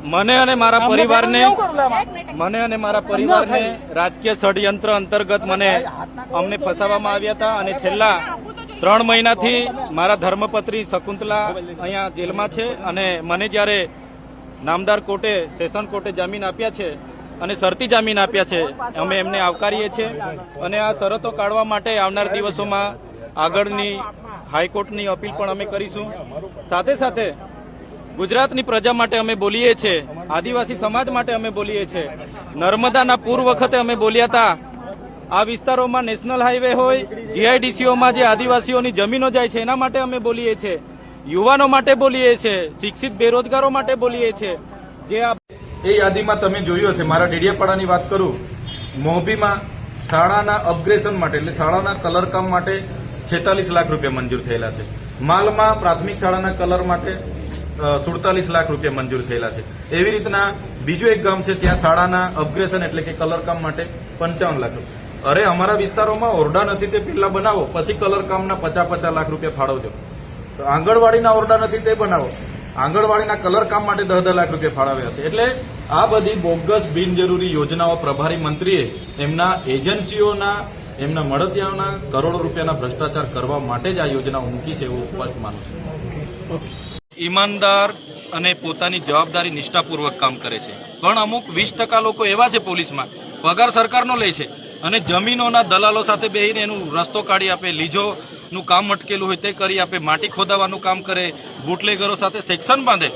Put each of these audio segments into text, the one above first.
મને અને મારા પરિવારને રાજકીય ષડયંત્ર અંતર્ગત અમને ફસાવવામાં આવ્યા હતા અને છેલ્લા 3 મહિનાથી મારા ધર્મપત્ની શકુંતલા અહીંયા જેલમાં છે અને મને જ્યારે નામદાર કોર્ટે સેશન કોર્ટે જામીન આપ્યા છે અને શરતી જામીન આપ્યા છે અમે એમને આવકારીએ છીએ અને આ શરતો કાઢવા માટે આવનાર દિવસોમાં આગળની હાઈકોર્ટની અપીલ પણ અમે કરીશું। સાથે સાથે ગુજરાતની પ્રજા માટે અમે બોલીએ છીએ, આદિવાસી સમાજ માટે અમે બોલીએ છીએ। નર્મદાના પૂર વખતે અમે બોલ્યા હતા, આ વિસ્તારોમાં નેશનલ હાઈવે હોય, જીઆઈડીસીઓમાં જે આદિવાસીઓની જમીનો જાય છે એના માટે અમે બોલીએ છીએ, યુવાનો માટે બોલીએ છીએ, શિક્ષિત બેરોજગારો માટે બોલીએ છીએ। જે એ યાદીમાં તમે જોયું હશે, મારા ડેડિયાપાડાની વાત કરું, મોરબીમાં શાળાના અપગ્રેશન માટે એટલે શાળાના કલરકામ માટે 46 લાખ રૂપિયા મંજૂર થયેલા છે। માલમાં પ્રાથમિક શાળાના કલર માટે 47 લાખ રૂપિયા મંજૂર થયેલા છે। એવી રીતના બીજું એક ગામ છે, ત્યાં શાળાના અપગ્રેશન એટલે કે કલરકામ માટે 55 લાખ રૂપિયા। અરે અમારા વિસ્તારોમાં ઓરડા નથી તે પહેલા બનાવો, પછી કલરકામના 50 લાખ રૂપિયા ફાળવજો। આંગણવાડીના ઓરડા નથી તે બનાવો, આંગણવાડીના કલરકામ માટે 10 લાખ રૂપિયા ફાળવ્યા છે। એટલે આ બધી બોગસ બિનજરૂરી યોજનાઓ પ્રભારી મંત્રીએ એમના એજન્સીઓના એમના મળતિયાઓના કરોડો રૂપિયાના ભ્રષ્ટાચાર કરવા માટે જ આ યોજનાઓ મૂકી છે એવું સ્પષ્ટ માનું છું। ઈમાનદાર અને પોતાની જવાબદારી નિષ્ઠાપૂર્વક કામ કરે છે, પણ અમુક 20% લોકો એવા છે પોલીસમાં, પગાર સરકારનો લે છે અને જમીનોના દલાલો સાથે બેસીને એનું રસ્તો કાઢી આપે, લીજોનું કામ અટકેલું હોય તે કરી આપે, માટી ખોદાવાનું કામ કરે, બુટલેગરો સાથે સેક્શન બાંધે।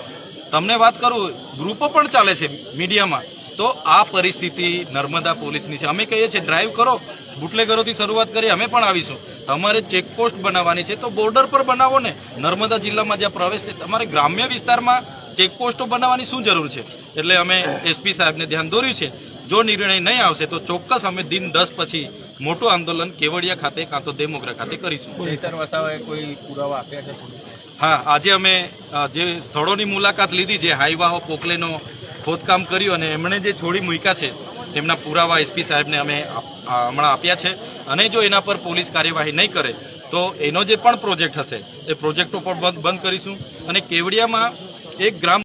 તમને વાત કરું, ગ્રુપો પણ ચાલે છે મીડિયામાં, તો આ પરિસ્થિતિ નર્મદા પોલીસની છે। અમે કહીએ છીએ ડ્રાઈવ કરો, બુટલેગરોથી શરૂઆત કરી, અમે પણ આવીશું। તમારે ચેકપોસ્ટ બનાવવાની છે તો બોર્ડર પર બનાવો ને, નર્મદા જિલ્લામાં જ્યાં પ્રવેશ છે તમારે ગ્રામ્ય વિસ્તારમાં ચેકપોસ્ટો બનાવવાની શું જરૂર છે? એટલે અમે એસપી સાહેબને ધ્યાન દોર્યું છે, જો નિર્ણય નહીં આવશે તો ચોક્કસ અમે દિન 10 પછી મોટું આંદોલન કેવડિયા ખાતે કાં તો દેમોગરા ખાતે કરીશું। કોઈ પુરાવા આપ્યા છે? હા, આજે અમે જે સ્થળોની મુલાકાત લીધી, જે હાઈવાઓ પોકલેનો ખોદકામ કર્યું અને એમણે જે છોડી મૂક્યા છે તેમના પુરાવા એસપી સાહેબને અમે હમણાં આપ્યા છે અને જો એના પર પોલીસ કાર્યવાહી નહીં કરે તો એનો જે પણ પ્રોજેક્ટ હશે એ પ્રોજેક્ટો પણ બંધ કરીશું। અને કેવડિયામાં એક ગ્રામ